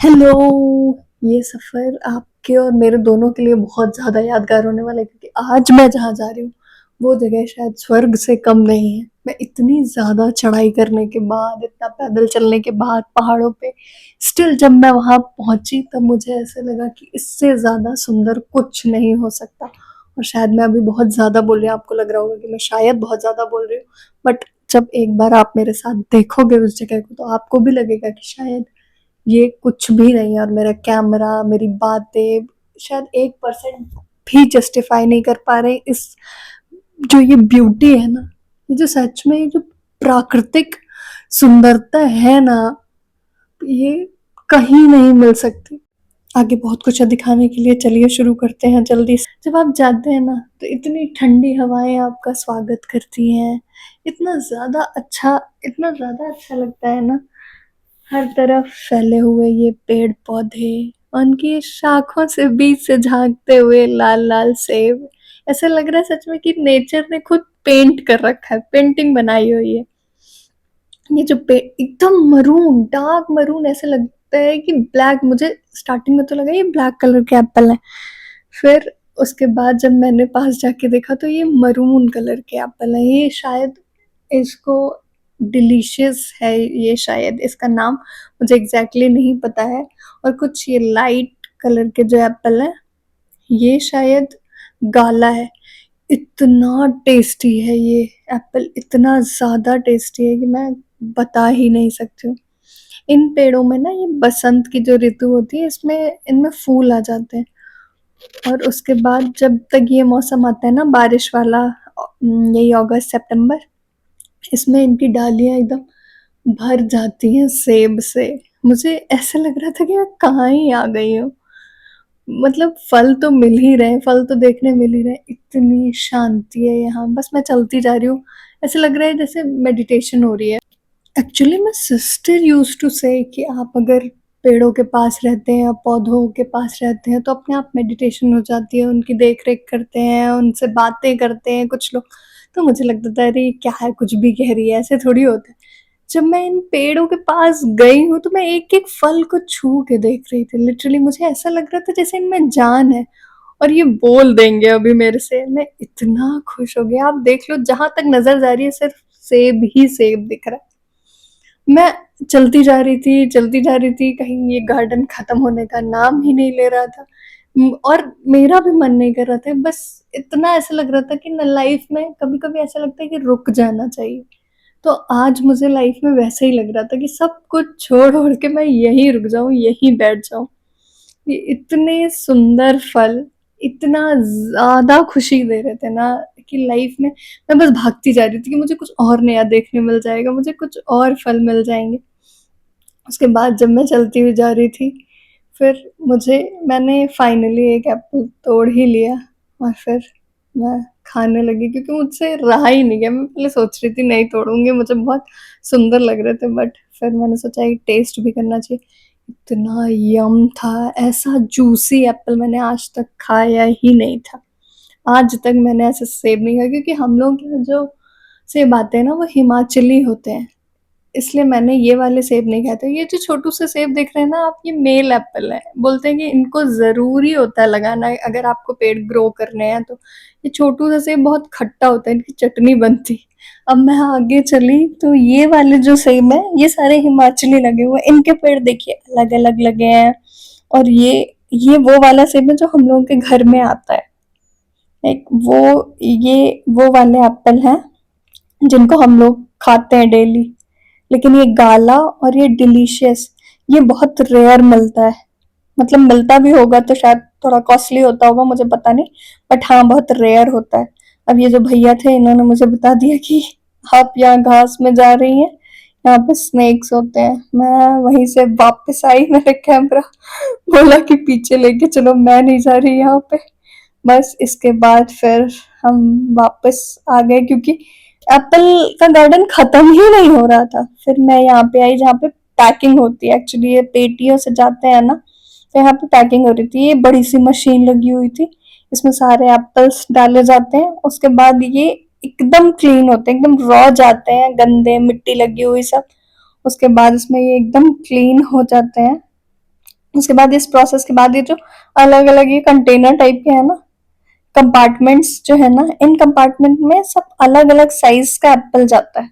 Hello. ये सफ़र आपके और मेरे दोनों के लिए बहुत ज़्यादा यादगार होने वाला है क्योंकि आज मैं जहाँ जा रही हूँ वो जगह शायद स्वर्ग से कम नहीं है। मैं इतनी ज़्यादा चढ़ाई करने के बाद, इतना पैदल चलने के बाद पहाड़ों पे स्टिल जब मैं वहाँ पहुँची तब मुझे ऐसे लगा कि इससे ज़्यादा सुंदर कुछ नहीं हो सकता। और शायद मैं अभी बहुत ज़्यादा बोल रही हूँ, आपको लग रहा होगा कि मैं शायद बहुत ज़्यादा बोल रही हूँ, बट जब एक बार आप मेरे साथ देखोगे उस जगह को तो आपको भी लगेगा कि शायद ये कुछ भी नहीं है और मेरा कैमरा, मेरी बातें शायद 1% भी जस्टिफाई नहीं कर पा रहे इस जो ये ब्यूटी है ना, ये जो सच में ये जो प्राकृतिक सुंदरता है ना, ये कहीं नहीं मिल सकती। आगे बहुत कुछ है दिखाने के लिए, चलिए शुरू करते हैं जल्दी से। जब आप जाते हैं ना तो इतनी ठंडी हवाएं आपका स्वागत करती हैं, इतना ज़्यादा अच्छा लगता है ना। हर तरफ फैले हुए ये पेड़ पौधे, उनकी शाखों से बीच से झांकते हुए लाल लाल सेब, ऐसा लग रहा है सच में कि नेचर ने खुद पेंट कर रखा है, पेंटिंग बनाई हुई है। ये जो पे एकदम मरून, डार्क मरून, ऐसे लगता है कि ब्लैक, मुझे स्टार्टिंग में तो लगा ये ब्लैक कलर के एप्पल है, फिर उसके बाद जब मैंने पास जाके देखा तो ये मरून कलर के एप्पल है। ये शायद इसको डिलीशियस है, ये शायद इसका नाम मुझे एग्जैक्टली नहीं पता है। और कुछ ये लाइट कलर के जो एप्पल है ये शायद गाला है। इतना टेस्टी है ये एप्पल, इतना ज़्यादा टेस्टी है कि मैं बता ही नहीं सकती हूँ। इन पेड़ों में ना ये बसंत की जो ऋतु होती है इसमें इनमें फूल आ जाते हैं और उसके बाद जब तक ये मौसम आता है ना बारिश वाला, यही अगस्त सितंबर, इसमें इनकी डालियाँ एकदम भर जाती हैं सेब से। मुझे ऐसा लग रहा था कि मैं कहाँ ही आ गई हूँ। मतलब फल तो मिल ही रहे हैं, फल तो देखने मिल ही रहे हैं, इतनी शांति है यहाँ। बस मैं चलती जा रही हूँ, ऐसा लग रहा है जैसे मेडिटेशन हो रही है। Actually my sister used to say कि आप अगर पेड़ों के पास रहते हैं या पौधों के पास रहते हैं तो अपने आप मेडिटेशन हो जाती है, उनकी देख रेख करते हैं, उनसे बातें करते हैं कुछ लोग। तो मुझे लगता था अरे क्या है, कुछ भी कह रही है, ऐसे थोड़ी होता है। जब मैं इन पेड़ों के पास गई हूँ तो मैं एक एक फल को छू के देख रही थी, लिटरली मुझे ऐसा लग रहा था जैसे इनमें जान है और ये बोल देंगे अभी मेरे से। मैं इतना खुश हो गया, आप देख लो जहां तक नजर जा रही है सिर्फ सेब ही सेब दिख रहा है। मैं चलती जा रही थी, कहीं ये गार्डन खत्म होने का नाम ही नहीं ले रहा था। और मेरा भी मन नहीं कर रहा था, बस इतना ऐसा लग रहा था कि ना लाइफ में कभी कभी ऐसा लगता है कि रुक जाना चाहिए। तो आज मुझे लाइफ में वैसे ही लग रहा था कि सब कुछ छोड़ ओढ़ के मैं यहीं रुक जाऊं, यहीं बैठ जाऊं। ये इतने सुंदर फल इतना ज्यादा खुशी दे रहे थे ना कि लाइफ में मैं बस भागती जा रही थी कि मुझे कुछ और नया देखने मिल जाएगा, मुझे कुछ और फल मिल जाएंगे। उसके बाद जब मैं चलती हुई जा रही थी, फिर मुझे मैंने फाइनली एक एप्पल तोड़ ही लिया और फिर मैं खाने लगी क्योंकि मुझसे रहा ही नहीं गया। मैं पहले सोच रही थी नहीं तोड़ूंगी, मुझे बहुत सुंदर लग रहे थे, बट फिर मैंने सोचा कि टेस्ट भी करना चाहिए। इतना यम था, ऐसा जूसी एप्पल मैंने आज तक खाया ही नहीं था। आज तक मैंने ऐसे सेब नहीं खाया क्योंकि हम लोग के यहाँ जो सेब आते हैं ना वो हिमाचली होते हैं, इसलिए मैंने ये वाले सेब नहीं खाए थे। ये जो छोटू से सेब देख रहे हैं ना आप, ये मेल एप्पल है। बोलते हैं कि इनको ज़रूरी होता है लगाना अगर आपको पेड़ ग्रो करने हैं तो। ये छोटू सा सेब बहुत खट्टा होता है, इनकी चटनी बनती। अब मैं आगे चली तो ये वाले जो सेब है ये सारे हिमाचली लगे हुए हैं, इनके पेड़ देखिए अलग अलग लगे हैं। और ये वो वाला सेब है जो हम लोगों के घर में आता है। एक वो वाले एप्पल हैं जिनको हम लोग खाते हैं डेली। लेकिन ये गाला और ये डिलीशियस, ये बहुत रेयर मिलता है। मतलब मिलता भी होगा तो शायद थोड़ा कॉस्टली होता होगा, मुझे पता नहीं, बट हाँ बहुत रेयर होता है। अब ये जो भैया थे इन्होंने मुझे बता दिया कि आप यहाँ घास में जा रही हैं, यहाँ पे स्नेक्स होते हैं। मैं वहीं से वापस आई, मैंने कैमरा बोला कि पीछे लेके चलो, मैं नहीं जा रही यहाँ पे। बस इसके बाद फिर हम वापस आ गए क्योंकि एप्पल का गार्डन खत्म ही नहीं हो रहा था। फिर मैं यहाँ पे आई जहाँ पे पैकिंग होती है, एक्चुअली ये पेटियों से जाते हैं ना, तो यहाँ पे पैकिंग हो रही थी। ये बड़ी सी मशीन लगी हुई थी, इसमें सारे एप्पल्स डाले जाते हैं। उसके बाद ये एकदम क्लीन होते हैं, एकदम रॉ जाते हैं, गंदे मिट्टी लगी हुई सब। उसके बाद इसमें ये एकदम क्लीन हो जाते हैं उसके बाद इस प्रोसेस के बाद ये जो अलग अलग ये कंटेनर टाइप के है ना, कंपार्टमेंट्स जो है ना, इन कंपार्टमेंट में सब अलग अलग साइज का एप्पल जाता है।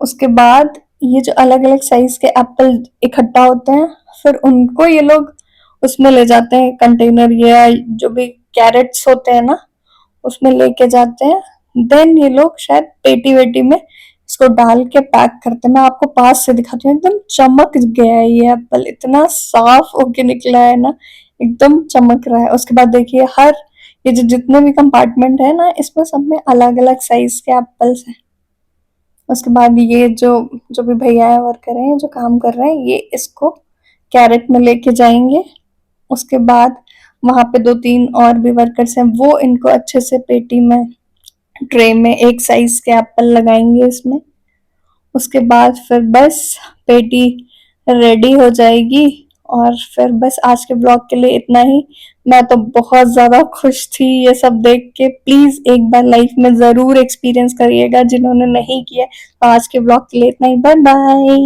उसके बाद ये जो अलग अलग साइज के एप्पल इकट्ठा होते हैं, फिर उनको ये लोग उसमें ले जाते हैं, कंटेनर या जो भी कैरेट्स होते हैं ना, उसमें लेके जाते हैं। देन ये लोग शायद पेटी वेटी में इसको डाल के पैक करते हैं। मैं आपको पास से दिखाती हूँ, एकदम चमक गया है ये एप्पल, इतना साफ होके निकला है ना, एकदम चमक रहा है। उसके बाद देखिए हर ये जो जितने भी कंपार्टमेंट है ना, इसमें सब में अलग अलग साइज के एप्पल्स हैं। उसके बाद ये जो जो भी भैया है, वर्कर हैं, जो काम कर रहे हैं, ये इसको कैरेट में लेके जाएंगे। उसके बाद वहां पे दो तीन और भी वर्कर्स हैं, वो इनको अच्छे से पेटी में, ट्रे में एक साइज के एप्पल लगाएंगे इसमें। उसके बाद फिर बस पेटी रेडी हो जाएगी। और फिर बस आज के ब्लॉग के लिए इतना ही। मैं तो बहुत ज्यादा खुश थी ये सब देख के। प्लीज एक बार लाइफ में जरूर एक्सपीरियंस करिएगा जिन्होंने नहीं किया। तो आज के ब्लॉग के लिए इतना ही, बाय बाय।